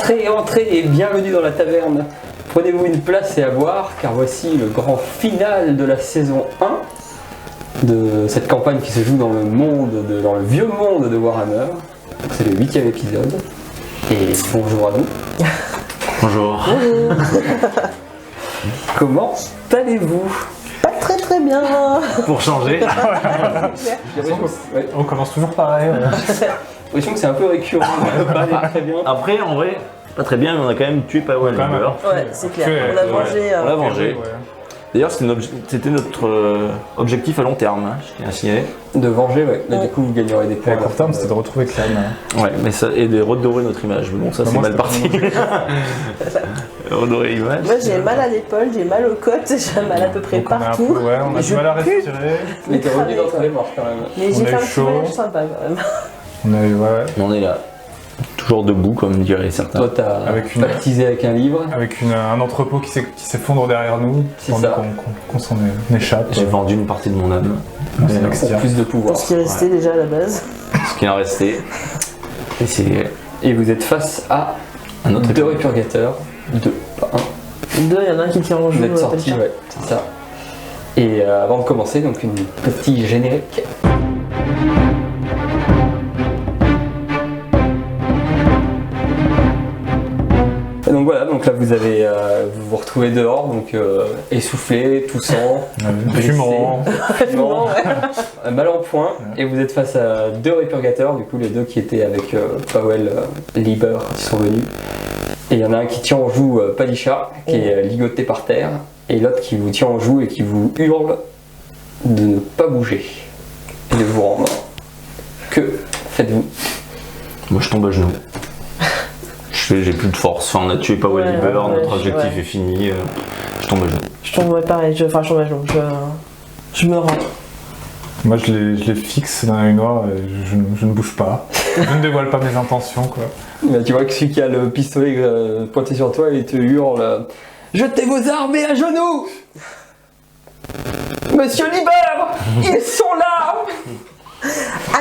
Entrez, entrez et bienvenue dans la taverne. Prenez-vous une place et à boire, car voici le grand final de la saison 1 de cette campagne qui se joue dans le vieux monde de Warhammer. C'est le 8e épisode. Et bonjour à vous. Bonjour. Comment allez-vous? Pas très très bien. Pour changer. Ouais. On commence toujours pareil. J'ai l'impression que c'est un peu récurrent, on va pas aller très bien. Après, en vrai, pas très bien, mais on a quand même tué Powell Quand même. Liber. Ouais, c'est clair. Ouais, On a ouais. mangé. On l'a vengé. Ouais. D'ailleurs, c'était notre objectif à long terme, hein, je tiens à signaler. De venger, ouais. Là, Ouais. du coup, vous gagnerez des Et points. à court terme, c'était de retrouver Clan. Ouais, mais ça, et de redorer notre image. Mais bon, ça, Bah, c'est moi, mal c'était parti. Redorer l'image. Moi j'ai mal à l'épaule, j'ai mal aux côtes, j'ai mal à peu près Donc, on a un partout. peu- ouais, on a Je du mal à pue. respirer. Mais t'es revenu dans ta mémoire quand même. Mais On j'ai a fait un eu petit chaud. voyage sympa quand même. On est, ouais, Mais on est là. Toujours debout, comme diraient certains. Toi, t'as Avec une- baptisé avec un livre. avec un entrepôt qui s'effondre derrière nous, C'est tandis ça. qu'on s'en échappe. J'ai vendu une partie de mon âme. C'est Pour l'extérieur. plus de pouvoir. Pour ce qui restait déjà à la base. Ce qui en restait. Et c'est Et vous êtes face à un autre deux répurgateurs. Deux, pas un. Deux, il y en a un qui tire en joue. Vous êtes sortis, ouais, c'est ça. Et avant de commencer, donc une petite générique. Et donc voilà, donc là vous avez vous vous retrouvez dehors, donc essoufflé, toussant, Fumant. fumant, mal en point, et vous êtes face à deux répurgateurs, du coup les deux qui étaient avec Powell Liber quand ils sont venus. Et il y en a un qui tient en joue Padisha, qui est ligoté par terre, et l'autre qui vous tient en joue et qui vous hurle de ne pas bouger et de vous rendre. Que faites-vous? Moi, je tombe à genoux. J'ai plus de force. Enfin, on a tué Powell Ouais, Liber, ouais, notre objectif ouais. est fini. Je tombe à genoux. Je tombe, ouais, pareil, je tombe à genoux. Je me rends. Moi, je les fixe dans l'œil noir et je ne bouge pas. Je ne dévoile pas mes intentions, quoi. Mais tu vois que celui qui a le pistolet pointé sur toi, il te hurle jetez vos armes et à genoux! Monsieur Liber! Ils sont là!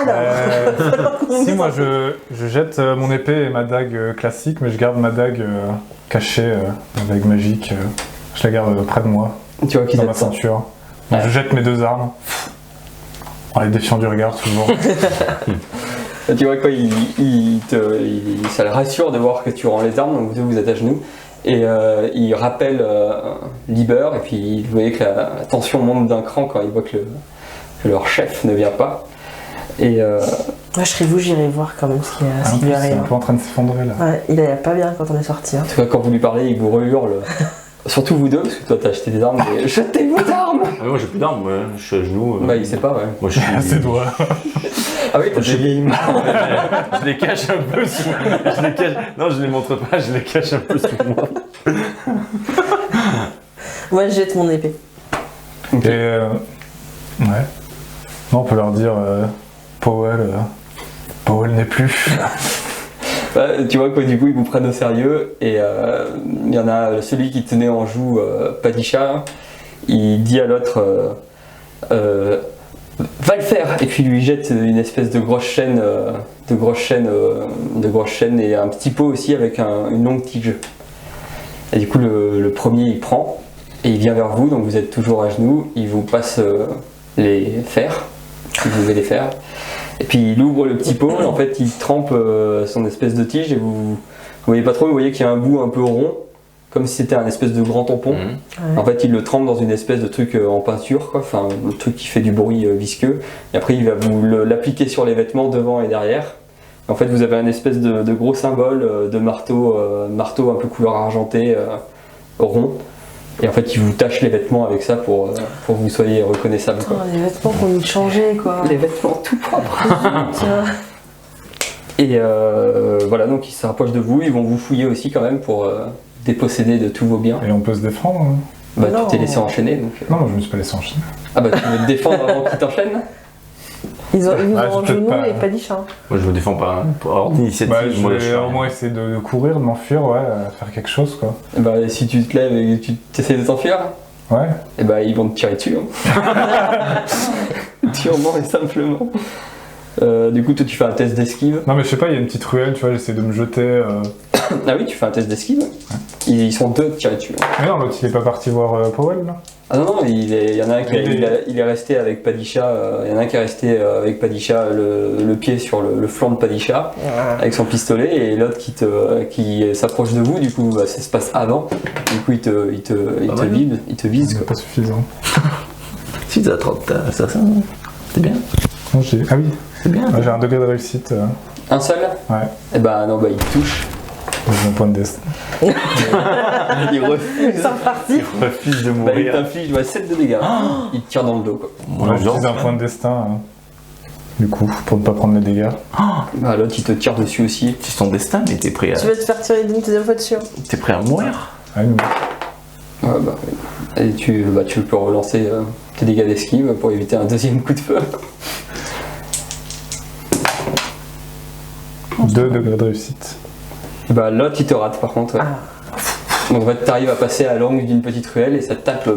Alors, Si, moi, je jette mon épée et ma dague classique, mais je garde ma dague cachée, ma dague magique. Je la garde près de moi, Tu vois qu'ils dans ma attendent. ceinture. Donc, Ouais. je jette mes deux armes. En les défiant du regard, toujours. Tu vois quoi, ça le rassure de voir que tu rends les armes, donc vous êtes à genoux. Et il rappelle Liber, et puis vous voyez que la tension monte d'un cran quand il voit que leur chef ne vient pas. Et moi je serais vous, j'irai voir quand même ce qui En plus, lui c'est arrive. un peu en train de s'effondrer, là. Ouais, il allait pas bien quand on est sorti. Hein. tu vois, quand vous lui parlez, il vous re-hurle. Surtout vous deux, parce que toi t'as acheté des armes, mais jetez vos armes! Ah, moi, j'ai plus d'armes, ouais. Je suis à genoux. Bah il sait pas, ouais. Moi, je suis. À ses doigts. Ah oui, t'as des vieilles mains. Je les cache un peu sous. Je les cache. Non, je les montre pas, je les cache un peu sous moi. Moi je jette mon épée. Et ouais. Non, on peut leur dire Powell n'est plus. Bah, tu vois quoi, du coup ils vous prennent au sérieux et il y en a celui qui tenait en joue Padisha, il dit à l'autre va le faire, et puis il lui jette une espèce de grosse chaîne, et un petit pot aussi avec une longue tige. Et du coup le premier il prend et il vient vers vous, donc vous êtes toujours à genoux, il vous passe les fers, il vous met les fers. Et puis il ouvre le petit pot, et en fait il trempe son espèce de tige et vous voyez pas trop, vous voyez qu'il y a un bout un peu rond, comme si c'était un espèce de grand tampon. Mhm. En fait il le trempe dans une espèce de truc en peinture, quoi, enfin un truc qui fait du bruit visqueux. Et après il va vous l'appliquer sur les vêtements devant et derrière. En fait vous avez un espèce de gros symbole de marteau un peu couleur argentée, rond. Et en fait il vous tâche les vêtements avec ça pour que vous soyez reconnaissable, quoi. Putain, les vêtements qu'on nous changeait quoi. Les vêtements tout propres. Tiens. Et voilà, donc ils se rapprochent de vous, ils vont vous fouiller aussi quand même pour déposséder de tous vos biens. Et on peut se défendre. Hein. Bah Non. tu t'es laissé enchaîner donc. Non, je me suis pas laissé enchaîner. Ah bah tu veux te défendre avant qu'ils t'enchaînent? Ils nous Ah, ont en j'ai peut-être genoux pas- et pas dit chat. Moi, je me défends pas. Hein. Pour avoir d'initiative, Bah, moi, je je fais vais au rien. moins essayer de courir, de m'enfuir, ouais, faire quelque chose, quoi. Bah si tu te lèves et que tu essaies de t'enfuir, Ouais. et bah ils vont te tirer dessus. Hein. Durement et simplement. Du coup toi tu fais un test d'esquive. Non, mais je sais pas, il y a une petite ruelle, tu vois, j'essaie de me jeter Ah oui, tu fais un test d'esquive. Ils sont deux de tirer dessus. Mais non, l'autre il est pas parti voir Powell là. Ah non, non, il y en a un qui il est resté avec Padisha. Il y en a un qui est resté avec Padisha, le pied sur le flanc de Padisha, avec son pistolet, et l'autre qui s'approche de vous. Du coup, bah, ça se passe avant. Du coup, il te vise. C'est Quoi. pas suffisant. Si t'as 30, ça, c'est bien. Non, ah oui, C'est bien. j'ai un degré de réussite. Un seul? Ouais, Et bah non, bah il touche. j'ai mon point de destin. Il refuse. C'est reparti. Il refuse de Bah, il mourir. t'inflige 7 de dégâts. Il te tire dans le dos quoi. Moi, j'utilise un point de destin. Du coup, pour ne pas prendre les dégâts. Bah, l'autre il te tire dessus aussi. C'est ton destin, mais t'es prêt Tu vas te faire tirer d'une deuxième fois dessus. à mourir. Ah, oui. Ouais, bah, oui. Et tu peux relancer tes dégâts d'esquive pour éviter un deuxième coup de feu. 2 degrés de réussite. Bah l'autre il te rate par contre. Ouais. Donc en fait t'arrives à passer à l'angle d'une petite ruelle et ça te tape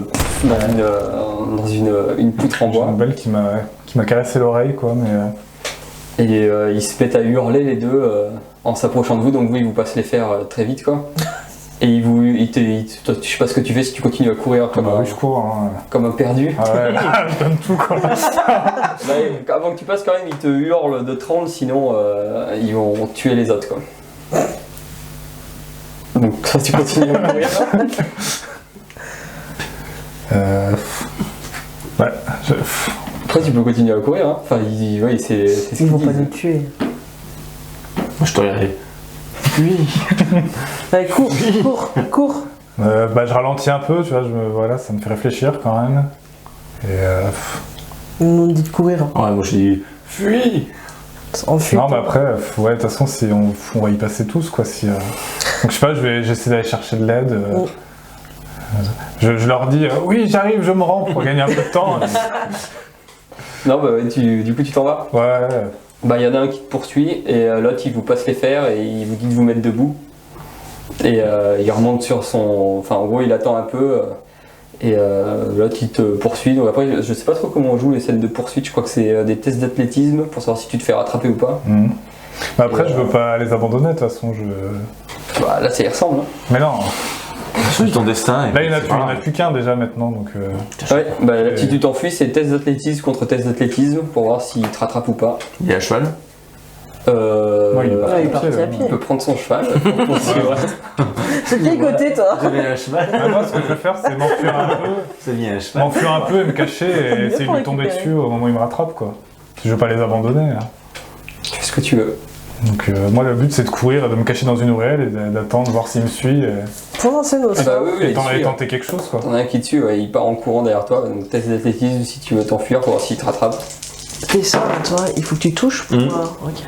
dans une poutre en J'ai bois. une balle qui m'a caressé l'oreille, quoi, mais. Et ils se mettent à hurler les deux en s'approchant de vous, donc vous ils vous passent les fers très vite quoi. Et toi, je sais pas ce que tu fais si tu continues à courir Bah oui, je cours. Hein. comme un perdu. Ah ouais, là, je donne tout, quoi. Là, avant que tu passes quand même ils te hurlent de 30 sinon ils vont tuer les autres quoi. Donc toi tu continues à courir. Ouais, Après tu peux continuer à courir hein. Enfin c'est ce Ils qu'ils vont pas disent. nous tuer. Moi, je te regardais. Oui. Allez, cours. bah, je ralentis un peu, tu vois, voilà, ça me fait réfléchir quand même. Et Ils nous dit de courir. Hein. Ouais, moi, je dis fuis. Enfuis. non, mais après, ouais, de toute façon, on va y passer tous, quoi. Si, donc, je sais pas, j'essaie d'aller chercher de l'aide. Je leur dis, oui, j'arrive, je me rends pour gagner un peu de temps. Non bah ouais, du coup tu t'en vas. Ouais, Bah il y en a un qui te poursuit et l'autre il vous passe les fers et il vous dit de vous mettre debout. Et il remonte sur son... Enfin en gros il attend un peu et l'autre il te poursuit. Donc après je sais pas trop comment on joue les scènes de poursuite, je crois que c'est des tests d'athlétisme pour savoir si tu te fais rattraper ou pas. mhm. Bah, après, Et, je veux pas les abandonner, de toute façon. Bah là ça y ressemble. Hein. Mais non, C'est ton destin. là, il n'y en a plus qu'un déjà maintenant, donc. Ouais, bah là si tu t'enfuis c'est test d'athlétisme contre test d'athlétisme pour voir s'il te rattrape ou pas. Il est à cheval. Ouais, il est Ouais, il est parti parti à Il pied. peut prendre son cheval. pour poursuivre. C'est de quel côté, toi J'avais un cheval. Ah, moi, ce que je vais faire, c'est Ça vient un cheval. m'enfuir un peu et me cacher et mieux essayer de pour lui tomber récupérer. dessus au moment où il me rattrape, quoi. Je veux pas les abandonner. Hein. Tu fais ce que tu veux. Donc, moi, le but, c'est de courir, de me cacher dans une ruelle et d'attendre, voir s'il me suit Pour lancer nos Ah bah oui, oui, et il te suit, ouais. tenter quelque chose, quoi. T'en as un qui te suit, ouais, il part en courant derrière toi. Donc test d'athlétisme si tu veux t'enfuir pour voir s'il te rattrape. Fais ça, toi, il faut que tu touches pour. Ok.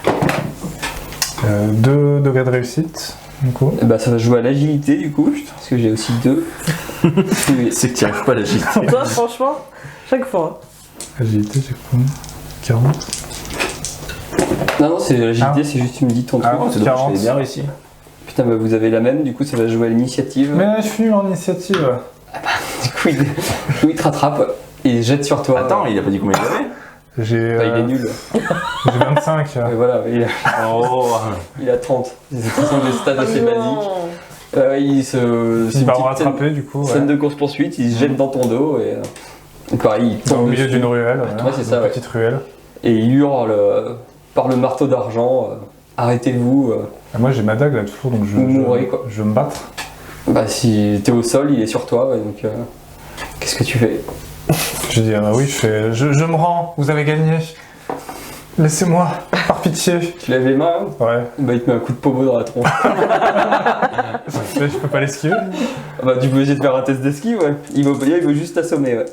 2 degrés de réussite, du coup. Et bah ça va jouer à l'agilité du coup, parce que j'ai aussi 2. C'est que tu arrives pas à l'agiter. Toi, franchement, chaque fois. Agilité, j'ai quoi 40. Non, non, c'est l'agilité, Ah. c'est juste tu me dis ton truc. Ah, C'est dommage, 40. je l'ai bien réussi. Putain, bah vous avez la même, du coup ça va jouer à l'initiative. Mais je suis nul en initiative. Du coup, il te rattrape et il se jette sur toi. Attends, il a pas dit combien il avait. J'ai Bah, il est nul. j'ai 25. Et voilà, Oh. il a 30. Ce sont des stats assez basiques. Non. Il se. c'est Il une va me petite scène- rattraper, du coup. Scène Ouais. de course-poursuite, il se jette dans ton dos et pareil, il tombe Au milieu dessus. d'une ruelle, voilà. Ouais, c'est ça, Une ouais. petite ruelle. Et il hurle par le marteau d'argent arrêtez-vous. Et moi, j'ai ma dague là toujours, donc Vous mourrez, quoi. je veux me battre. Bah, si t'es au sol, il est sur toi, ouais, donc qu'est-ce que tu fais? Je dis, ah bah oui, je me rends, vous avez gagné. Laissez-moi, par pitié. Tu lèves les mains, hein Ouais, bah, il te met un coup de pommeau dans la tronche. mais je peux pas l'esquiver. Ah bah, tu peux essayer de faire un test d'esquive, ouais. Il veut juste t'assommer, ouais.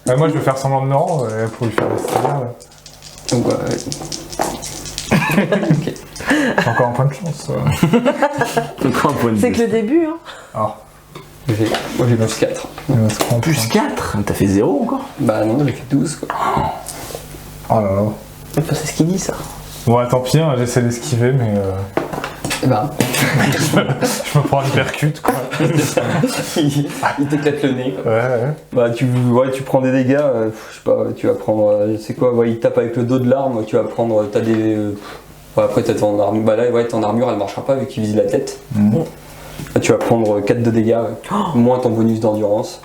Ouais, moi, je vais faire semblant de me rendre pour lui faire l'esquiver. Ouais. Donc, ouais. Ok. J'ai encore un point de chance. Encore un point de C'est que le début, hein. Alors, Moi j'ai plus 4. il me reste combien de Plus points 4. T'as fait 0 encore. Bah non, j'ai fait 12 quoi. Oh là là. Enfin, c'est ce qu'il dit, ça. Bon, tant pis, hein, j'essaie d'esquiver, mais Et bah, je me prends une percute, quoi. il t'éclate le nez quoi. Ouais. Bah tu prends des dégâts, je sais pas, tu vas prendre, je sais quoi, ouais, il tape avec le dos de l'arme, tu vas prendre, t'as des Ouais, après, t'as ton armure. Bah là, ouais, ton armure, elle marchera pas vu qu'il vise la tête. Là, tu vas prendre 4 de dégâts, moins ton bonus d'endurance.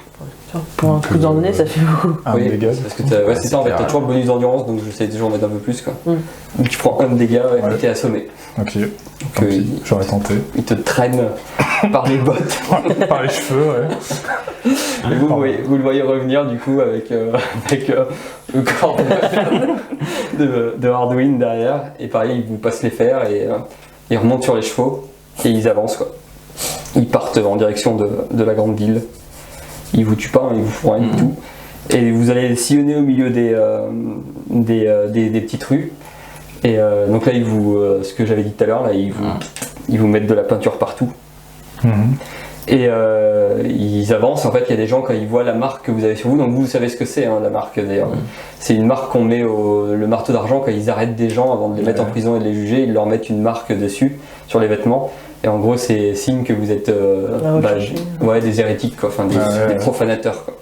Tiens, pour un coup d'ordonnée, ça fait beaucoup. Un Oui, dégât. parce que t'as, ouais, c'est ça, en fait, t'as toujours le bonus d'endurance, donc j'essaie toujours de mettre un peu plus, quoi. Donc tu prends un de dégâts et Ouais. t'es assommé. Ok, Donc, tant pis, j'aurais tenté. il te traîne par les bottes. Par les cheveux, ouais. Et vous le voyez revenir du coup avec le corps de Hardwin derrière. Et pareil, il vous passe les fers et ils remontent sur les chevaux et ils avancent quoi. Ils partent en direction de la grande ville. Ils vous tuent pas, hein, ils vous font rien du tout. Et vous allez sillonner au milieu des petites rues. Et donc là, ce que j'avais dit tout à l'heure, là, ils vous mettent de la peinture partout. Et ils avancent, en fait il y a des gens quand ils voient la marque que vous avez sur vous, donc vous savez ce que c'est hein, la marque d'ailleurs. C'est une marque qu'on met le marteau d'argent quand ils arrêtent des gens avant de les mettre en prison et de les juger, ils leur mettent une marque dessus sur les vêtements. Et en gros c'est signe que vous êtes des hérétiques quoi, enfin des profanateurs quoi.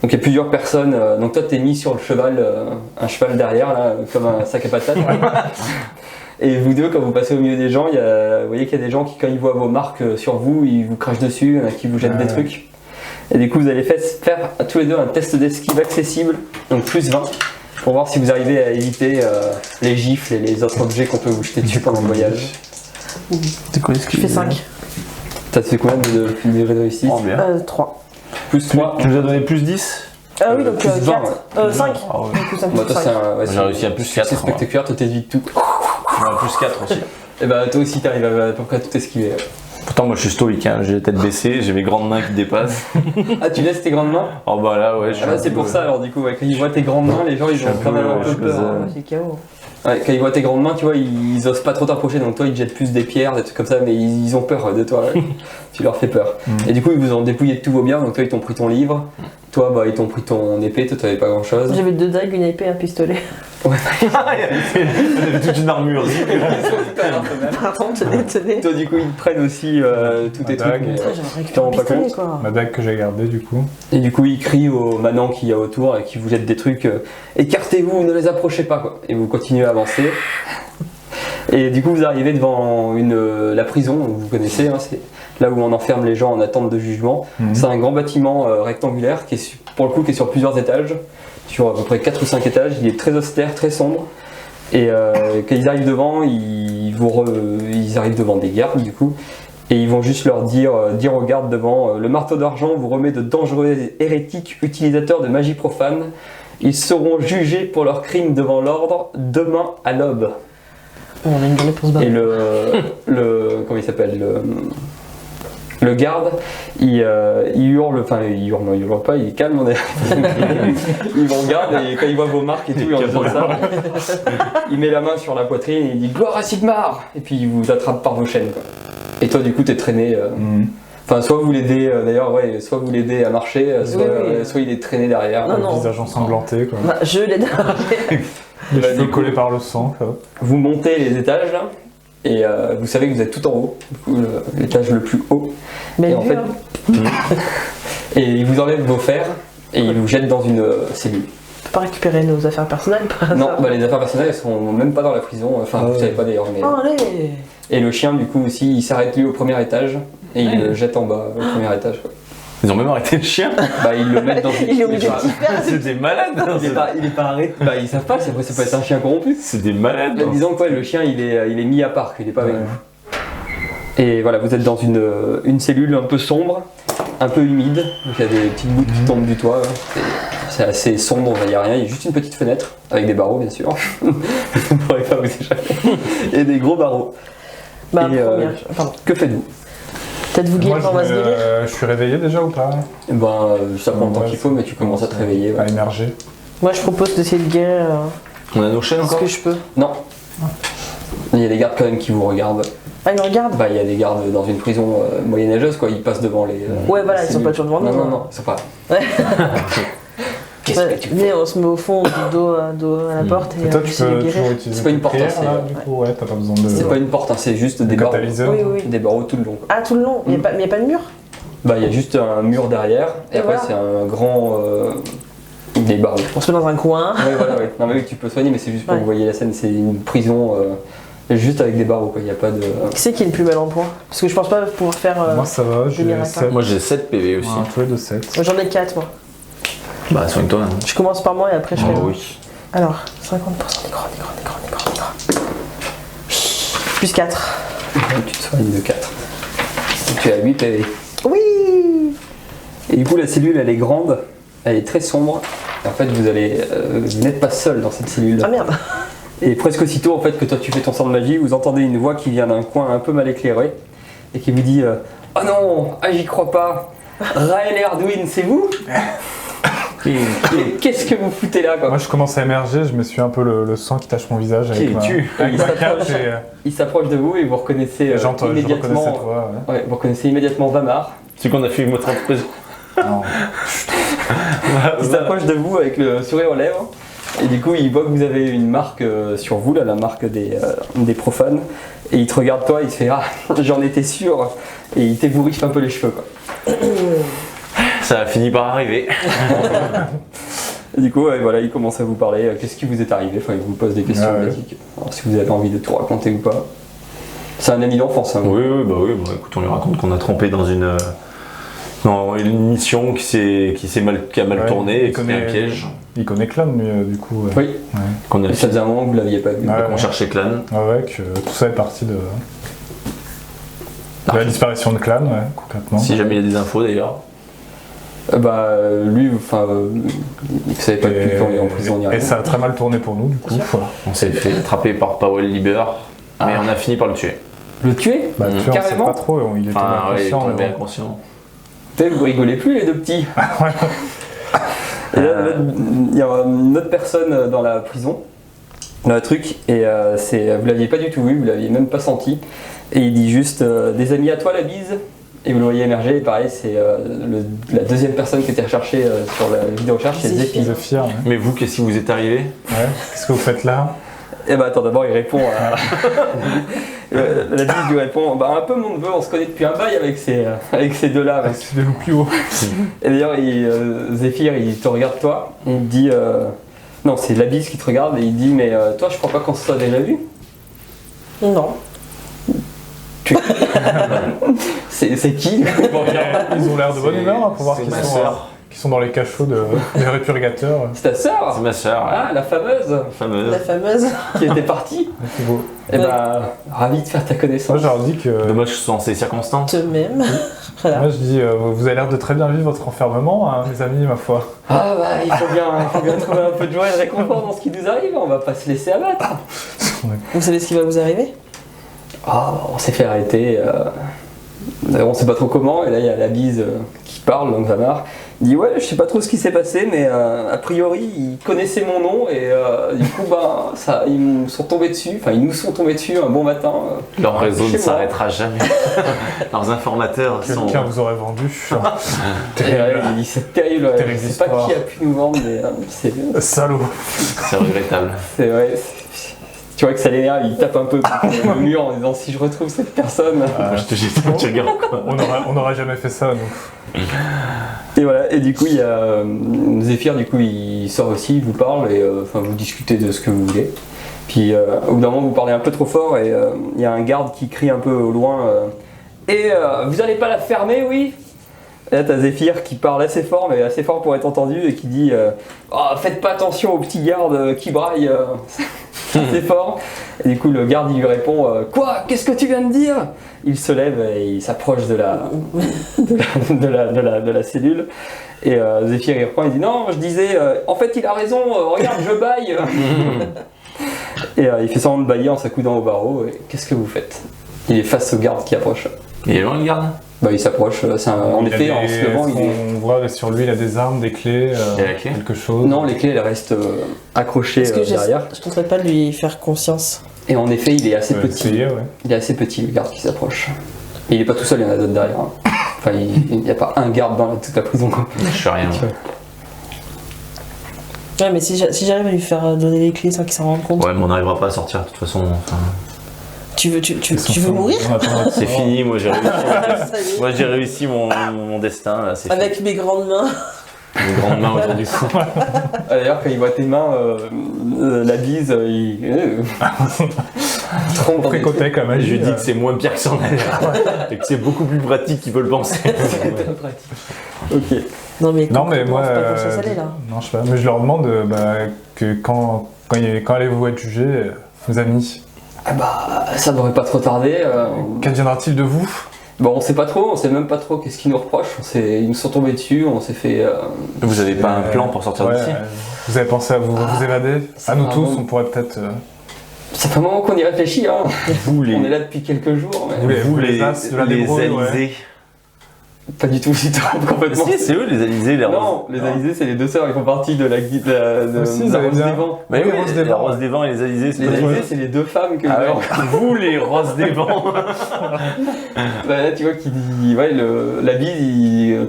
Donc il y a plusieurs personnes, donc toi t'es mis sur le cheval, un cheval derrière là, comme un sac à patates. Et vous deux, quand vous passez au milieu des gens, vous voyez qu'il y a des gens qui, quand ils voient vos marques sur vous, ils vous crachent dessus, il y en a qui vous jettent des trucs. Et du coup, vous allez faire tous les deux un test d'esquive accessible, donc plus 20, pour voir si vous arrivez à éviter les gifles et les autres objets qu'on peut vous jeter dessus pendant le voyage. C'est quoi Je fais 5. Ça te fait combien de réussite? Oh, bien. 3. Plus 3. Tu nous as donné plus 10? Ah oui, donc plus 20, 4. 5. Ah ouais. Plus 5, Bah, plus toi, 5. J'ai réussi à plus C'est 4. spectaculaire, toi t'évites tout. Plus 4 aussi. Et bah toi aussi t'arrives à peu près tout esquiver. Pourtant, moi je suis stoïque, hein. J'ai la tête baissée, j'ai mes grandes mains qui dépassent. Ah, tu laisses tes grandes mains? Oh bah là, ouais, je suis. Ah bah c'est pour ça alors du coup, ouais, quand ils voient tes grandes mains, les gens ils ont quand même un peu peur. C'est chaos. Ouais, quand ils voient tes grandes mains, tu vois, ils osent pas trop t'approcher, donc toi ils te jettent plus des pierres, des trucs comme ça, mais ils ont peur de toi, ouais. Tu leur fais peur. Et du coup ils vous ont dépouillé de tous vos biens, donc toi ils t'ont pris ton livre, toi bah ils t'ont pris ton épée, toi t'avais pas grand chose. J'avais 2 dagues, une épée, un pistolet. Toute une armure. Pardon, tenez. Toi du coup ils te prennent aussi tous tes Ma trucs. dague. mais, Putain, j'aurais récupéré rends un pas pistolet compte. quoi. Ma dague que j'ai gardée du coup. Et du coup ils crient aux manants qu'il y a autour et qui vous jettent des trucs, écartez-vous, ne les approchez pas quoi. Et vous continuez à avancer. Et du coup vous arrivez devant la prison, vous connaissez, hein, c'est là où on enferme les gens en attente de jugement. C'est un grand bâtiment rectangulaire qui est pour le coup qui est sur plusieurs étages, sur à peu près 4 ou 5 étages, il est très austère, très sombre. Et quand ils arrivent devant, ils arrivent devant des gardes du coup, et ils vont juste leur dire aux gardes devant, le marteau d'argent vous remet de dangereux hérétiques utilisateurs de magie profane. Ils seront jugés pour leurs crimes devant l'ordre demain à l'aube. On a une journée pour se battre. Et comment il s'appelle le garde, il hurle, enfin il hurle pas, il est calme, il vous regarde et quand il voit vos marques et tout, il entend ça. Il met la main sur la poitrine et il dit gloire à Sigmar, et puis il vous attrape par vos chaînes quoi. Et toi du coup t'es traîné. Enfin, soit vous l'aidez, d'ailleurs, ouais, soit vous l'aidez à marcher, soit il est traîné derrière. Non, Le visage ensanglanté quoi. Bah, je l'aide. Les Bah, cheveux du coup, collés par le sang quoi. Vous montez les étages là, et vous savez que vous êtes tout en haut, du coup, l'étage le plus haut. Mais Et en vu, fait, hein. et il vous enlève vos fers et il vous jette dans une cellule. On peut pas récupérer nos affaires personnelles par Non, hasard. bah, les affaires personnelles elles sont même pas dans la prison, enfin vous savez pas d'ailleurs. Mais... Oh, allez. Et le chien du coup aussi il s'arrête lui au premier étage et il le jette en bas au premier étage. Quoi. Ils ont même arrêté le chien. Bah ils le mettent dans une... Il est obligé de s'y faire. C'est des malades. Il est pas arrêté, bah ils savent pas, ça peut être un chien corrompu. C'est des malades. Bah, disons que ouais, le chien il est mis à part, il est pas avec vous. Et voilà, vous êtes dans une cellule un peu sombre, un peu humide, donc il y a des petites gouttes qui tombent du toit. Hein. C'est assez sombre, il n'y a rien, il y a juste une petite fenêtre, avec des barreaux bien sûr. Vous ne pourrez pas vous échapper. Et des gros barreaux. Bah, Et, première. Pardon. Que faites-vous? Peut-être vous guérir, Moi, on va se guérir. je suis réveillé déjà ou pas? Eh ben, ça prend le temps Ouais, qu'il faut, mais tu commences à te réveiller. Ouais. À émerger. Moi, je propose d'essayer de guérir On a nos chaînes ce encore. que je peux. Non. Il y a des gardes quand même qui vous regardent. Ah, il me regarde. Bah, il y a des gardes dans une prison moyenâgeuse, quoi. Ils passent devant les. Ouais, voilà, ils sont pas toujours devant nous. Non, hein. non, ils sont pas. Ouais. Qu'est-ce que tu Venez, on se met au fond, du dos à la porte et Et toi, on tu essaie de peux guérir. toujours utiliser C'est pas une tes porte, prières, hein, là, du coup, ouais, t'as pas besoin de. C'est pas une porte, hein, c'est juste des barreaux. catalyseur. Oui, oui. Des barreaux tout le long. Quoi. Ah, tout le long, il n'y a pas de mur? Bah, il y a juste un mur derrière, et Et après, voilà. c'est un grand. Des barreaux. On se met dans un coin. Ouais, voilà, ouais. Non, mais oui, tu peux soigner, mais c'est juste pour Ouais. que vous voyez la scène. C'est une prison Juste avec des barreaux, quoi. Il n'y a pas de. Qui c'est qui est le plus mal en point? Parce que je pense pas pouvoir faire. Moi ça va, j'ai miracles. 7. Moi j'ai 7 PV aussi. Ouais, tous les deux 7. Moi, j'en ai 4 moi. Bah soigne-toi. Hein. Je commence par moi et après je fais. Oh, oui. Alors, 50% d'écran. Plus 4. Tu te soignes de 4. Donc, tu as 8 PV. Oui. Et du coup, la cellule, elle est grande, elle est très sombre. Et en fait, vous n'êtes pas seul dans cette cellule. Ah merde. Et presque aussitôt, en fait, que toi tu fais ton sort de magie, vous entendez une voix qui vient d'un coin un peu mal éclairé et qui vous dit oh non, ah j'y crois pas. Raël et Ardwin, c'est vous? Qu'est-ce que vous foutez là, quoi? Moi je commence à émerger, je me suis un peu le sang qui tache mon visage avec ma, es-tu? avec Il ma s'approche. cape Il s'approche de vous et vous reconnaissez et je reconnais immédiatement. cette voix. Ouais, vous reconnaissez immédiatement Vamar. C'est qu'on a fait une autre entreprise. Non. Il s'approche de vous avec le sourire aux lèvres. Et du coup, il voit que vous avez une marque sur vous, là, la marque des profanes. Et il te regarde toi, il te fait ah, j'en étais sûr. Et il t'ébouriffe un peu les cheveux, quoi. Ça a fini par arriver. Et du coup, ouais, voilà, il commence à vous parler. Qu'est-ce qui vous est arrivé? Enfin, il vous pose des questions Ah ouais. basiques. Alors, si vous avez envie de tout raconter ou pas. C'est un ami d'enfance. Hein. Oui, bah écoute, on lui raconte qu'on a trompé dans une mission qui a mal Ouais, tourné et il que c'était un connaît- piège. Il connaît Clan lui du coup. Oui. Ouais. Qu'on a Et ça faisait un moment que vous l'aviez pas vu. Ouais. qu'on cherchait Clan. Ouais, que tout ça est parti de la disparition de Clan, ouais, concrètement. Si jamais il y a des infos d'ailleurs. Lui, enfin, il savait pas depuis quand il est en prison ni rien. Et ça a très mal tourné pour nous du coup. On s'est fait attraper par Powell Lieber, mais on a fini par le tuer. Le tuer? Bah, tu vois, on sait Carrément. pas trop, il était Enfin, ouais, il est inconscient. tombé mais bon. inconscient. Peut-être vous rigolez plus les deux petits. Ouais. Et là, il y a une autre personne dans la prison, dans le truc, et vous l'aviez pas du tout vu, vous l'aviez même pas senti. Et il dit juste des amis à toi la bise. Et vous le voyez émerger, et pareil, c'est la deuxième personne qui était recherchée sur la vidéo recherche, c'est Zephyr. Zephyr, ouais. Mais vous, qu'est-ce qui vous est arrivé? Ouais. Qu'est-ce que vous faites là? Et bah attends, d'abord il répond à. La bise lui répond bah un peu mon neveu, on se connaît depuis un bail avec ces deux-là. Ah, c'est des loups plus haut. Et d'ailleurs, Zephyr, il te regarde toi, et il te dit non, c'est l'Abysse qui te regarde, et il dit mais toi, je crois pas qu'on se soit déjà vu. Non. C'est qui? Ils ont l'air de bonne humeur hein, pour voir c'est qu'ils ma sont, sœur. qu'ils sont dans les cachots des répurgateurs. C'est ta sœur? C'est ma sœur, Ah, la fameuse fameuse. La fameuse. qui était partie. C'est beau. Et bah, ravi de faire ta Moi connaissance. je leur dis que. Dommage que ce soit en ces circonstances. De même. Voilà. Moi je dis vous avez l'air de très bien vivre votre enfermement, hein, mes amis, ma foi. Ah bah, il faut bien trouver un peu de joie et de réconfort dans ce qui nous arrive, on va pas se laisser abattre. Vous savez ce qui va vous arriver? Ah, on s'est fait arrêter, on sait pas trop comment, et là il y a la bise qui parle, donc Vamar. Il dit ouais, je sais pas trop ce qui s'est passé, mais a priori il connaissait mon nom et du coup ils nous sont tombés dessus un bon matin. Leur réseau chez ne moi. s'arrêtera jamais. Leurs informateurs sont. Quelqu'un vous aurait vendu. Et il dit c'est terrible, je Terrible sais pas histoire. qui a pu nous vendre, mais Salaud. C'est regrettable. c'est vrai. Tu vois que ça l'énerve, il tape un peu le mur en disant si je retrouve cette personne. Je te jette tu regardes quoi. On n'aurait jamais fait ça, nous. Et voilà, et du coup il y a Zephyr, du coup il sort aussi, il vous parle et enfin vous discutez de ce que vous voulez. Puis au bout d'un moment vous parlez un peu trop fort et il y a un garde qui crie un peu au loin et vous allez pas la fermer, oui? Et là t'as Zephyr qui parle assez fort, mais assez fort pour être entendu et qui dit oh, faites pas attention au petit garde qui braille assez fort. Et du coup le garde il lui répond quoi? Qu'est-ce que tu viens de dire? Il se lève et il s'approche de la cellule. Et Zephyr il reprend, il dit non, je disais, en fait il a raison, regarde, je baille. Et il fait semblant de bailler en s'accoudant au barreau. Et qu'est-ce que vous faites? Il est face au garde qui approche. Il est loin le garde? Bah il s'approche, en Il a effet, des- en se levant, il est... On voit sur lui, il a des armes, des clés, Il a la clé quelque chose. Non, les clés elles restent accrochées Est-ce que derrière. je tenterais pas de lui faire conscience? Et en effet, il est assez petit. Essayer, ouais. Il est assez petit le garde qui s'approche. Et il est pas tout seul, il y en a d'autres derrière. Hein. Enfin, il n'y a pas un garde dans toute la prison. Quoi. Je fais rien. Tu vois. Ouais, mais si j'arrive à lui faire donner les clés sans qu'il s'en rende compte. Ouais, mais on n'arrivera pas à sortir de toute façon. Enfin, Tu veux mourir? On attend notre c'est mort. fini, moi j'ai réussi. Ça y est. Moi j'ai réussi mon destin là, c'est Avec mes grandes mains. fini. Une grande main aujourd'hui. D'ailleurs, quand il voit tes mains, la bise, trempe dans des Fricoter avec la Je magie. lui dis que c'est moins pire que ça en a l'air. Et que c'est beaucoup plus pratique qu'il peut le penser. trucs pratiques. Ok. Non, mais, Non, mais moi. C'est pas pour ça salé là. Non, je sais pas. Mais je leur demande que quand allez-vous être jugés, nos amis, Ah bah, ça devrait pas trop tarder. qu'adviendra-t-il de vous? Bon, on sait pas trop, on sait même pas trop qu'est-ce qu'ils nous reprochent. Ils nous sont tombés dessus, on s'est fait. Vous avez pas un plan pour sortir Ouais, d'ici? vous avez pensé à vous évader? c'est À nous vraiment- tous, on pourrait peut-être. Ça fait un moment qu'on y réfléchit, hein. Vous On est là depuis quelques jours, mais Vous les as de la débrouille, ouais. Alizés. pas du tout, ils se trompent complètement. Si, c'est eux les Alizés, les roses. Non, les Alizés, c'est les deux sœurs, ils font partie de la guide de Aussi, la vous avez Rose bien- des Vents. Mais Oui, oui, Roses des les Vents, roses des vents et les Alizés, c'est Les pas toi. Alizés, c'est les deux femmes que Ah non. ouais. Vous les roses des vents. Bah, là, tu vois qu'il dit, ouais, la bise,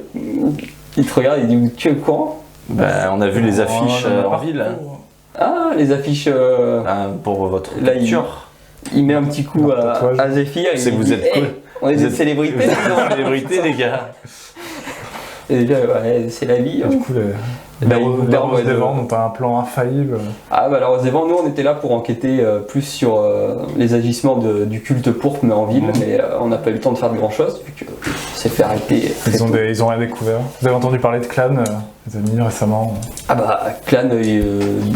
il te regarde, il dit, tu es au courant? Bah, on a vu les affiches Oh, en ville hein. Ah, les affiches, Ah, pour votre Là, il- culture. il met un petit coup Un tatouage. à Zéphyr, il C'est que lui vous dit, êtes hey, cool. on est Vous des êtes- célébrités. Vous êtes des célébrités, les gars. Et déjà, ouais, c'est la vie. Du coup, Bah, il vous les permet roses des de- vents ont un plan infaillible. Ah, bah alors, évidemment, nous, on était là pour enquêter plus sur les agissements du culte pourpre, mais en ville, mais on n'a pas eu le temps de faire de grand chose, vu que s'est fait arrêter. très Ils ont, tôt. ils ont rien découvert. Vous avez entendu parler de Clan, les amis, récemment? Ah bah, Clan,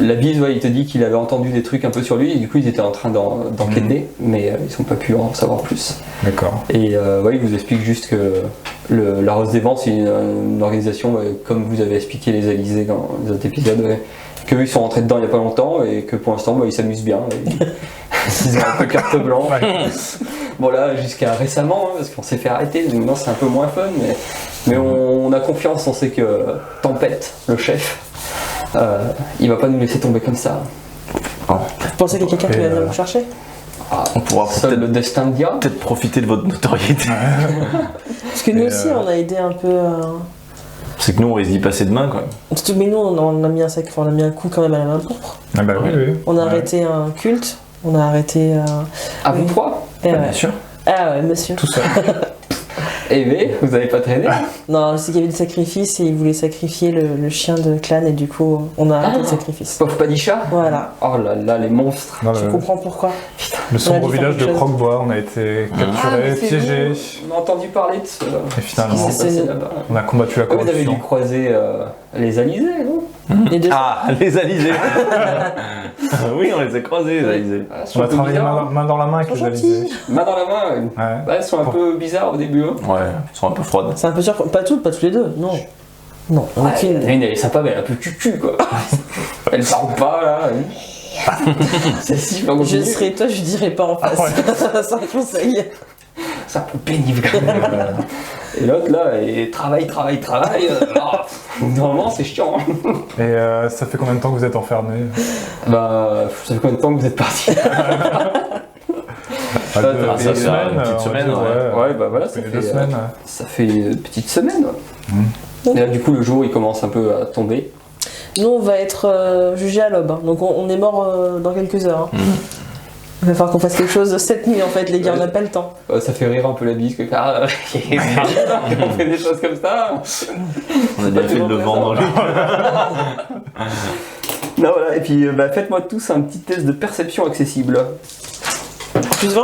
la bise, ouais, il te dit qu'il avait entendu des trucs un peu sur lui, et du coup, ils étaient en train d'enquêter, mais ils n'ont pas pu en savoir plus. D'accord. Et ouais, il vous explique juste que la Rose des Vents, c'est une organisation, comme vous avez expliqué les Alizés dans les autres épisodes, qu'eux, ils sont rentrés dedans il n'y a pas longtemps, et que pour l'instant, ils s'amusent bien. Ils ont un peu carte blanche. Ouais. Bon là, jusqu'à récemment, parce qu'on s'est fait arrêter, donc maintenant c'est un peu moins fun, mais on a confiance, on sait que Tempête, le chef, il va pas nous laisser tomber comme ça. Vous pensez qu'il y a quelqu'un qui va venir vous chercher? Ah, On pourra seul peut-être le destin le dira. peut-être profiter de votre notoriété. Parce que nous Et, aussi, on a aidé un peu. C'est que nous, on risque d'y passer demain, quoi. Mais nous, on a mis on a mis un coup quand même à la main pourpre. Ah bah oui, oui. On a Ouais. arrêté un culte. On a arrêté. À vous Oui. trois. Eh ouais. Bien sûr. Ah ouais, monsieur. Tout seul. Eh mais, vous avez pas traîné. Non, c'est qu'il y avait des sacrifices et ils voulaient sacrifier le chien de Clan et du coup, on a arrêté le sacrifice. Pauvre Padisha. Voilà. Oh là là, les monstres. Dans Tu comprends pourquoi? le sombre On a dû village faire de quelque chose. Croque-Bois, on a été Ah, capturés, mais c'est piégés, vous. On a entendu parler de ce. et qui finalement, s'est passé c'est- là-bas. on a combattu la Vous avez corruption. dû croiser les Alizés, non? Les deux. Ah, les Alizés. Oui, on les a croisés, les Alizés. Ah, elles sont On un a peu travaillé bizarres, main dans la main avec Trop les Alizés. Main dans la main. Ouais. Bah, elles sont un peu bizarres au début. Hein. Ouais, ils sont un peu froides. C'est un peu sûr. Pas toutes, pas tous les deux. Non. Non, on a Ouais, qu'une. une, elle est sympa, mais elle est un peu cucu quoi. Elle parle pas là. C'est si, on Je continue. serais toi, je dirais pas en face. C'est un conseil. C'est un peu pénible quand même. Et l'autre là, elle travaille. Normalement, c'est chiant. Hein. Et ça fait combien de temps que vous êtes enfermés? Bah, ça fait combien de temps que vous êtes parti? Ah, ça deux fait semaines, une petite on va semaine, dire, Ouais, bah voilà, Ça fait 2 semaines. ça fait une petite semaine. Ouais. Et là, du coup, le jour il commence un peu à tomber. Nous, on va être jugés à l'aube. Hein. Donc, on est mort dans quelques heures. Hein. Il va falloir qu'on fasse quelque chose cette nuit, en fait, les gars, on n'a pas le temps. Ça fait rire un peu la bise que on fait des choses comme ça. On a bien fait de le vendre. Non, voilà, et puis bah, faites-moi tous un petit test de perception accessible. Plus 20?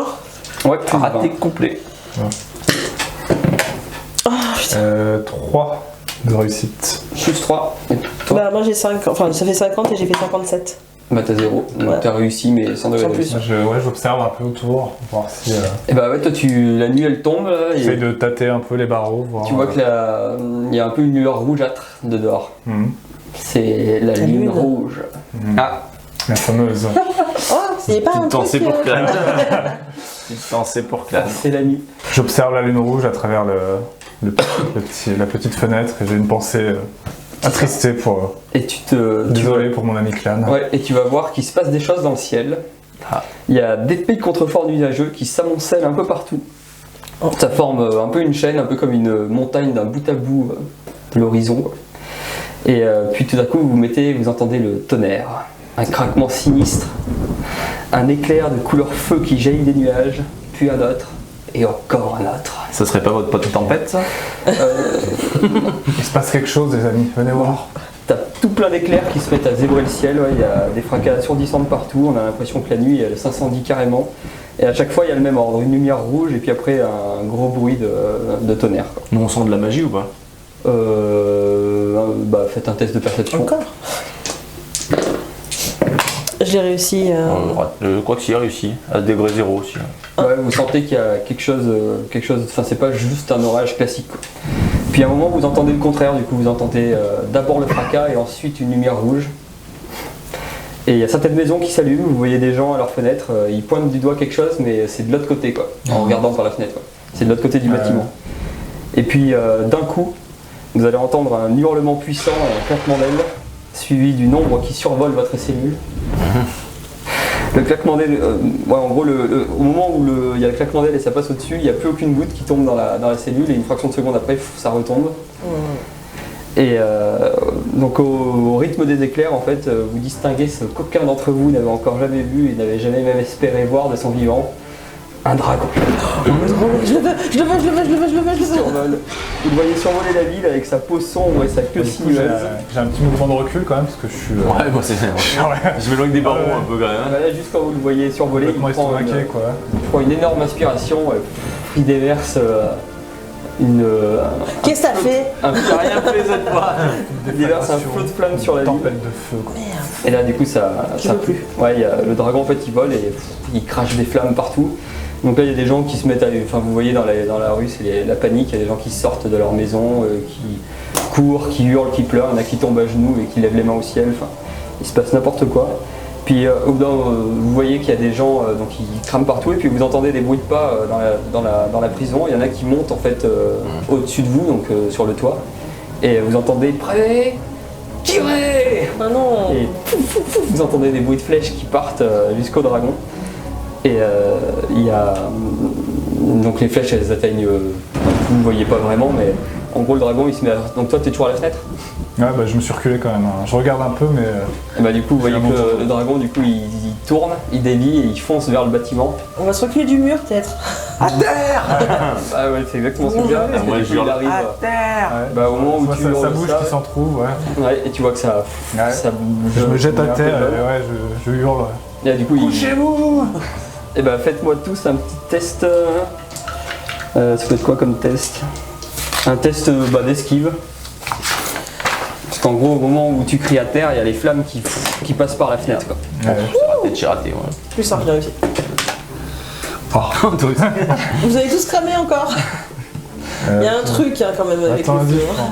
Ouais, plus Raté 20. complet. 3 de réussite. Plus 3. Et toi Bah, moi j'ai 5, enfin ça fait 50 et j'ai fait 57. Bah t'as 0. Donc Ouais. t'as réussi, mais sans degré Sans de plus. réussite. J'observe un peu autour, voir si. Et bah ouais, toi, la nuit elle tombe là, et J'essaye de tâter un peu les barreaux, voir. tu vois que il y a un peu une lueur rougeâtre de dehors. Mhm. C'est la La lune lune. rouge. Mhm. Ah, La fameuse. Oh, c'est pas un petite pensée truc. pour Clan. Petite pensée pour Clan. C'est la nuit. J'observe la lune rouge à travers la petite fenêtre et j'ai une pensée attristée pour. Et Désolé pour mon ami Clan. Ouais, et tu vas voir qu'il se passe des choses dans le ciel. Ah. Il y a d'épais contreforts nuageux qui s'amoncellent un peu partout. Ça forme un peu une chaîne, un peu comme une montagne d'un bout à bout de l'horizon. Et puis tout à coup, vous entendez le tonnerre, un craquement sinistre, un éclair de couleur feu qui jaillit des nuages, puis un autre, et encore un autre. Ça serait pas votre pote tempête, ça? Il se passe quelque chose, les amis. Venez voir. T'as tout plein d'éclairs qui se mettent à zébrer le ciel, ouais, il y a des fracas assourdissants de partout, on a l'impression que la nuit elle s'incendie carrément. Et à chaque fois il y a le même ordre, une lumière rouge et puis après un gros bruit de tonnerre. Quoi. Nous on sent de la magie ou pas? Bah faites un test de perception. Encore. Je l'ai réussi. Je crois que s'il a réussi, à degré 0 aussi. Ouais, vous sentez qu'il y a quelque chose, enfin c'est pas juste un orage classique. Quoi. Puis à un moment vous entendez le contraire, du coup vous entendez d'abord le fracas et ensuite une lumière rouge. Et il y a certaines maisons qui s'allument, vous voyez des gens à leur fenêtre, ils pointent du doigt quelque chose mais c'est de l'autre côté quoi, en regardant par la fenêtre. Quoi. C'est de l'autre côté du bâtiment. Et puis d'un coup, vous allez entendre un hurlement puissant, un claquement d'ailes, suivi d'une ombre qui survole votre cellule. Le claquement d'ailes, en gros, au moment où il y a le claquement d'ailes et ça passe au-dessus, il n'y a plus aucune goutte qui tombe dans la cellule et une fraction de seconde après, ça retombe. Et donc au rythme des éclairs, en fait, vous distinguez ce qu'aucun d'entre vous n'avait encore jamais vu et n'avait jamais même espéré voir de son vivant. Un dragon. Je le veux. Survole. Vous le voyez survoler la ville avec sa peau sombre et sa queue sinueuse. J'ai un petit mouvement de recul quand même parce que je suis. Ouais, moi c'est. Je m'éloigne des barreaux un peu quand même. Là, juste quand vous le voyez survoler, il prend une énorme inspiration, il déverse Qu'est-ce que t'as fait? Rien fait cette fois. Il déverse un flot de flammes sur la ville. Tempête de feu quoi. Merde. Et là du coup ça plus. Ouais, le dragon en fait il vole et il crache des flammes partout. Donc là il y a des gens qui se mettent enfin vous voyez dans la rue c'est la panique, il y a des gens qui sortent de leur maison, qui courent, qui hurlent, qui pleurent, il y en a qui tombent à genoux et qui lèvent les mains au ciel, enfin il se passe n'importe quoi. Puis vous voyez qu'il y a des gens donc qui crament partout et puis vous entendez des bruits de pas dans la prison, il y en a qui montent en fait au-dessus de vous, donc sur le toit, et vous entendez « Prêt, tirez !» Ah non. Et vous entendez des bruits de flèches qui partent jusqu'au dragon. Et il y a. Donc les flèches elles atteignent. Vous ne voyez pas vraiment, mais en gros le dragon il se met à. Donc toi t'es toujours à la fenêtre? Ouais, bah je me suis reculé quand même. Hein. Je regarde un peu, mais. Et bah du coup vous voyez que le dragon du coup il tourne, il dévie et il fonce vers le bâtiment. On va se reculer du mur peut-être. À terre. Ah ouais, c'est exactement ce que je veux dire. Parce que Moi du je coup, il hurle arrive. à terre. Ouais. Bah au moment où tu ça hurles bouge qui s'en trouve, ouais. Ouais, et tu vois que ça bouge. Je me jette à un peu terre, de et ouais, je hurle. Et là, du coup, Couchez-vous. Et bah faites-moi tous un petit test. Ça peut être quoi comme test? Un test d'esquive. Parce qu'en gros, au moment où tu cries à terre, il y a les flammes qui passent par la fenêtre. Quoi. Ouais. J'ai raté, ouais. Plus simple, j'ai réussi. Oh. Vous avez tous cramé encore. Il y a un truc hein, quand même avec Attends, le vas-y, feu. je prends.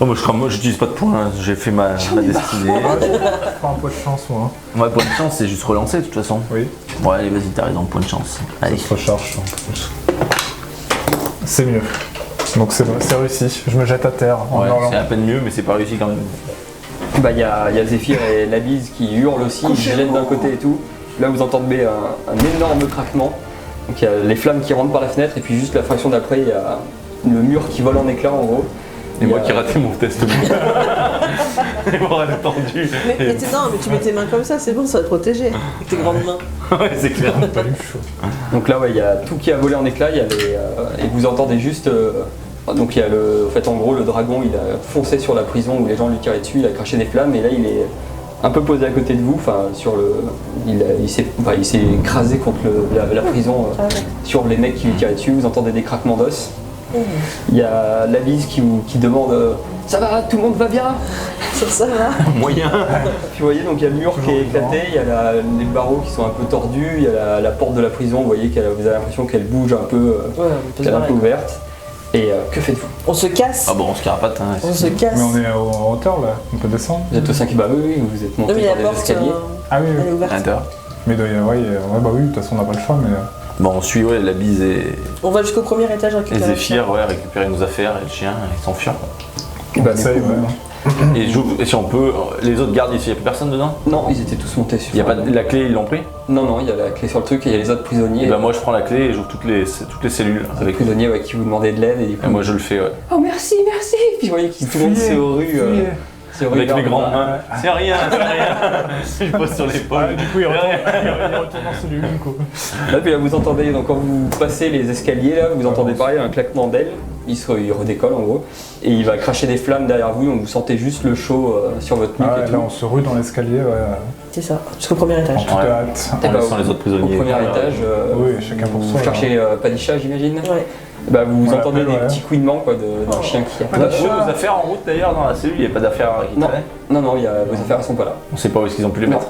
Oh, moi j'utilise pas de points, hein. J'ai fait ma destinée. Je prends un point de chance, moi. Ouais, point de chance, c'est juste relancer de toute façon. Oui. Ouais, allez, vas-y, t'as raison, point de chance. Allez. Ça se recharge en plus. C'est mieux. Donc c'est réussi. Je me jette à terre en Ouais, hurlant. c'est à peine mieux, mais c'est pas réussi quand même. Bah il y a Zéphyr et la bise qui hurlent aussi, ils se jettent d'un côté et tout. Là vous entendez un énorme craquement. Donc il y a les flammes qui rentrent par la fenêtre et puis juste la fraction d'après il y a le mur qui vole en éclats en gros. Et moi qui ai raté mon test. Et moi elle a tendu. Mais tu mets tes mains comme ça, c'est bon, ça va te protéger. Tes grandes mains. Ouais, c'est clair. Pas eu chaud. Donc là ouais il y a tout qui a volé en éclats, il y a et vous entendez juste donc il y a en fait en gros le dragon il a foncé sur la prison où les gens lui tiraient dessus, il a craché des flammes et là il est un peu posé à côté de vous, enfin sur il s'est écrasé contre la prison sur les mecs qui lui tiraient dessus, vous entendez des craquements d'os. Il y a la bise qui demande ça va, tout le monde va bien? Ça va. Moyen. Puis vous voyez donc il y a le mur qui est éclaté, il y a les barreaux qui sont un peu tordus, il y a la porte de la prison, vous voyez vous avez l'impression qu'elle bouge un peu, Ouais, on peut se qu'elle est un peu barrer. ouverte. Et que faites-vous? On se casse. Ah bon, on se carapate. Hein. On se casse. Mais on est en hauteur là, on peut descendre. Vous êtes au 5 bah oui, vous êtes Non, monté mais par la des porte, escaliers. Ah oui, elle est oui. ouverte. À l'intérieur. Mais il doit y avoir, ouais, bah oui, de toute façon on n'a pas le choix, mais. Bon, on suit la bise et On va jusqu'au premier étage et récupérer. Zéphyr, ouais, récupérer nos affaires et le chien et s'enfuir. Bah, du Ça, coup, ouais. Et si on peut, les autres gardes ici, il n'y a plus personne dedans? Non, ils étaient tous montés sur. Il y a pas la clé, ils l'ont pris? Non, il y a la clé sur le truc et il y a les autres prisonniers. Et bah moi je prends la clé et j'ouvre toutes les cellules Les avec. prisonniers qui vous demandaient de l'aide et du coup. Et moi je le fais, ouais. Oh merci. Puis vous voyez que tout le monde se rue sur Avec River les le grandes bas. mains. C'est rien, c'est rien. Il pose sur l'épaule. Du coup, il retourne dans celui quoi. Là, puis là, vous entendez, donc quand vous passez les escaliers, là, vous entendez pareil un claquement d'ailes. Il redécolle en gros. Et il va cracher des flammes derrière vous, donc vous sentez juste le chaud sur votre nuque Ah, et ouais, tout. là, on se rue dans l'escalier, ouais. C'est ça, jusqu'au premier étage. En toute Ouais. hâte. Et En bah, laissant les autres Au prisonniers. premier étage, Oui, chacun pour vous soi, cherchez Padisha, j'imagine. Ouais. Bah, vous On entendez l'appelle, des ouais. petits couinements quoi, d'un chien qui On a appelle. vos affaires en route d'ailleurs dans la cellule, il n'y a pas d'affaires qui Non. traînent. Non, non, vos affaires elles sont pas là. On sait pas où est-ce qu'ils ont pu les Non. mettre.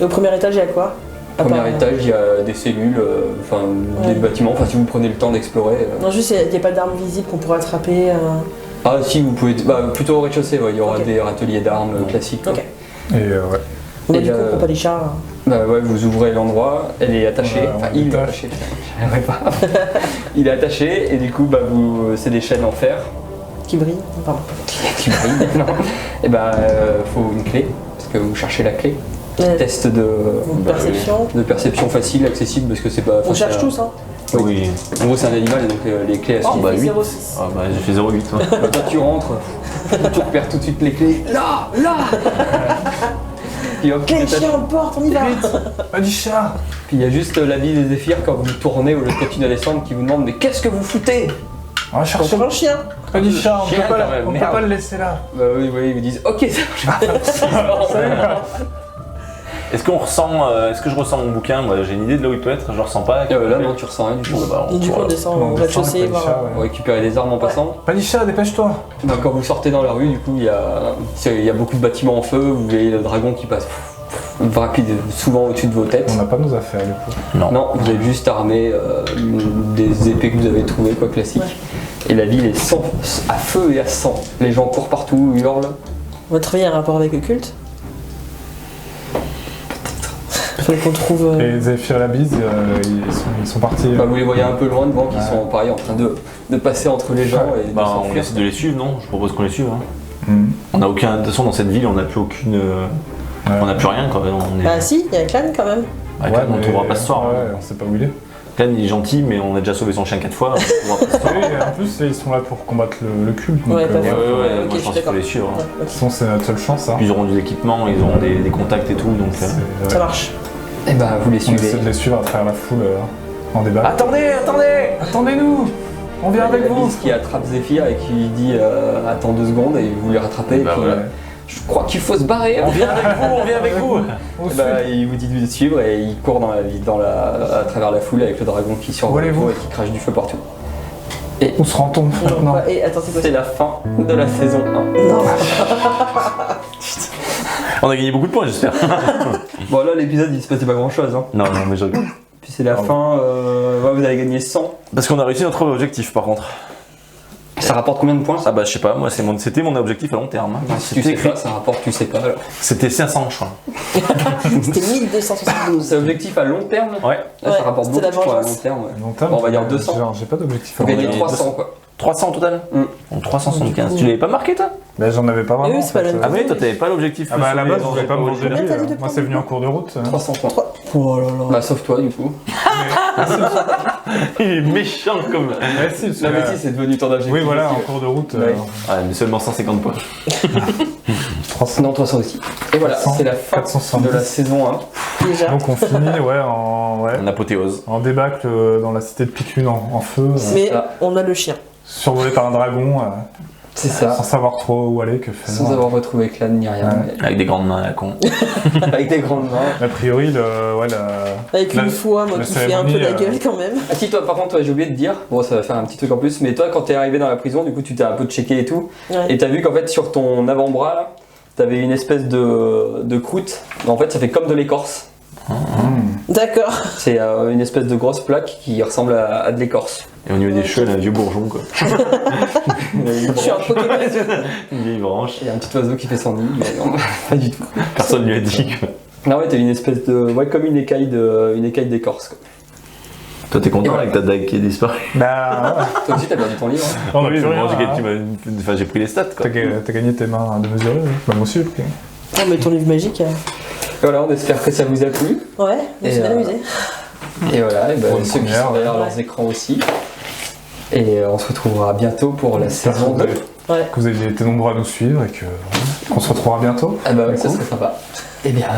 Et au premier étage, il y a quoi À Au premier part, étage, il y a des cellules, enfin Ouais. des bâtiments, enfin si vous prenez le temps d'explorer. Non, juste, il n'y a pas d'armes visibles qu'on pourrait attraper. Ah si, vous pouvez, bah, plutôt au rez-de-chaussée, ouais, il y aura Ok. des râteliers d'armes classiques. quoi. Ok. Et ouais. Bon, Et du coup, le- on prend pas les chats. Bah ouais, vous ouvrez l'endroit, elle est attachée, Ouais, enfin on il est détache. attaché, j'arriverai pas. Il est attaché et du coup bah c'est des chaînes en fer Qui brillent. Pardon. qui brillent. Non. Et bah faut une clé, parce que vous cherchez la clé. Ouais. Test de Perception. facile, accessible, parce que c'est pas On facile cherche à- tous, hein. Oui. En gros c'est un animal, donc les clés elles Oh, sont... bah, on fait 8. 0,6. Ah bah j'ai fait 0,8. Ouais. Bah, toi tu rentres, tu repères tout de suite les clés. Là. Puis hop, Quel tu chien en porte, on y va. Ah, du chat. Puis il y a juste l'habit des zéphyrs quand vous tournez au lieu de continuer à descendre qui vous demande mais qu'est-ce que vous foutez? On va chercher Sur le chien. Ah, du chat, on Chien, peut pas quand même, on peut merde. pas le laisser là. Bah oui, ils vous disent ok ça marche. Est-ce qu'on ressent, est-ce que je ressens mon bouquin? Moi j'ai une idée de là où il peut être, je le ressens pas. Là non tu ressens rien du tout. Bon, bah, Et du coup, on descend au rez-de-chaussée. Pas du chat, voir. Vous ouais. récupérez des armes en passant. Pas du chat, dépêche-toi. Donc, quand vous sortez dans la rue, du coup, il y a beaucoup de bâtiments en feu. Vous voyez le dragon qui passe rapide, souvent au-dessus de vos têtes. On n'a pas nos affaires, du coup. Non. Non, vous êtes juste armé des épées que vous avez trouvées, quoi, classique. Et la ville est à feu et à sang. Les gens courent partout, hurlent. Votre vie a un rapport avec le culte. Faudrait qu'on trouve. Et Zéphyr et la bise, ils sont partis. Bah, vous les voyez un peu loin devant, qui Ouais. sont pareil en train de passer entre les gens et de Bah, on s'enfuir. essaie de les suivre, non? Je propose qu'on les suive. Hein. Mhm. On n'a aucun. De toute façon, dans cette ville, on n'a plus aucune. Ouais. On n'a plus rien, quoi. On est... Bah, si, il y a Clan quand même. Avec Clan, on ne mais- trouvera pas ce soir. Ouais, Hein. on sait pas où il est. Clan, il est gentil, mais on a déjà sauvé son chien 4 fois. On trouvera pas ce soir. Oui, et en plus, ils sont là pour combattre le culte. Donc, Ouais, pas Ouais, ouais, faux. ouais, Ok, moi je je suis pense qu'il faut d'accord. les suivre. Hein. Ouais, de ok. toute façon, c'est notre seule chance. Hein. Puis ils auront de l'équipement, ils auront des contacts et tout, donc. Ça marche. Et bah, vous les On suivez. essaie de les suivre à travers la foule en débat. Attendez, attendez! Attendez-nous. On vient avec vous. Qui attrape Zéphyr et qui lui dit attends 2 secondes et vous les rattrapez. Bah et puis, voilà. je crois qu'il faut se barrer. On vient avec vous, on vient avec vous! Au Et sud. bah, il vous dit de le suivre et il court dans la ville, à travers la foule avec le dragon qui survole Où allez-vous et qui crache du feu partout. Où se rend-on maintenant? Et attends, c'est quoi C'est ça? la fin de la saison 1. Non. On a gagné beaucoup de points, j'espère. Bon là l'épisode il se passait pas grand chose. Hein. Non, non, mais je rigole. Puis c'est la fin, ouais, vous avez gagné 100. Parce qu'on a réussi notre objectif par contre. Ça rapporte combien de points ça? Ah bah je sais pas, moi c'était mon objectif à long terme. Hein. Si tu sais pas, ça rapporte tu sais pas alors. C'était 500 je crois. C'était 1272. C'est objectif à long terme. Ouais. Là, Ouais, ça rapporte c'était beaucoup la je crois, à long vengeance. terme. Ouais. Long terme, Bon, on va dire 200. Genre, j'ai pas d'objectif. Faut à gagner gagné 300 200. quoi. 300 au total. Mm. Donc 375. Tu l'avais pas marqué toi? Mais j'en avais pas vraiment. oui, c'est pas en fait. la Ah mais toi t'avais pas l'objectif. Ah bah à la base, je voulais pas me manger. manger la Combien t'as vie. dit de Moi, points, c'est venu du en coup cours de route. 300 points. Oh là là. Bah sauf toi du coup. Il est méchant comme. Ouais, si, parce que La là- bêtise c'est devenu ton objectif. Oui, voilà, en aussi, cours de route. Ouais. Ouais, mais seulement 150 points. 300. Non 300 aussi. Et voilà, 400, c'est la fin 470. de la saison 1. Déjà. Donc on finit En apothéose. en débâcle dans la cité de Picune en feu, Mais ça. on a le chien. survolé par un dragon, C'est ça. sans savoir trop où aller, que faire. Sans avoir retrouvé Clan ni rien. Avec des grandes mains à la con. Avec des grandes mains. A priori, Avec La- une foi, moi, la qui fait un peu cérémonie, la gueule quand même. Ah si toi par contre toi j'ai oublié de dire, bon ça va faire un petit truc en plus, mais toi quand t'es arrivé dans la prison du coup tu t'es un peu checké et tout, Ouais. et t'as vu qu'en fait sur ton avant-bras là, t'avais une espèce de croûte, en fait ça fait comme de l'écorce, D'accord. c'est une espèce de grosse plaque qui ressemble à de l'écorce. Et au niveau des cheveux, un vieux bourgeon quoi. Je suis un Pokémon. Une vieille branche. Il y a un petit oiseau qui fait son nid, mais non, pas du tout. Personne lui a dit quoi. Non ouais t'as une espèce de, ouais comme une écaille d'écorce quoi. Toi t'es Et content voilà. avec ta dague qui est disparue? Bah, ouais. Toi aussi t'as perdu ton livre. Hein. On a Oui, plus mais rien, moi, hein. tu m'as- enfin, j'ai pris les stats quoi. T'as gagné tes mains de mesurer, bah moi aussi j'ai pris. Non, mais ton livre magique. Et voilà on espère que ça vous a plu, Ouais, je me suis Et, bien amusée. et voilà, et ben, Pour une ceux qui première, sont derrière ouais. leurs écrans aussi. Et on se retrouvera bientôt pour la saison 2. Ouais. Que vous avez été nombreux à nous suivre et que On se retrouvera bientôt. Ah bah Du ça coup, serait sympa. Eh bien,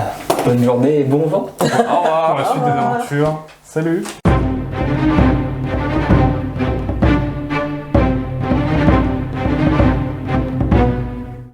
bonne journée et bon vent. Au revoir. pour la suite des aventures. Salut.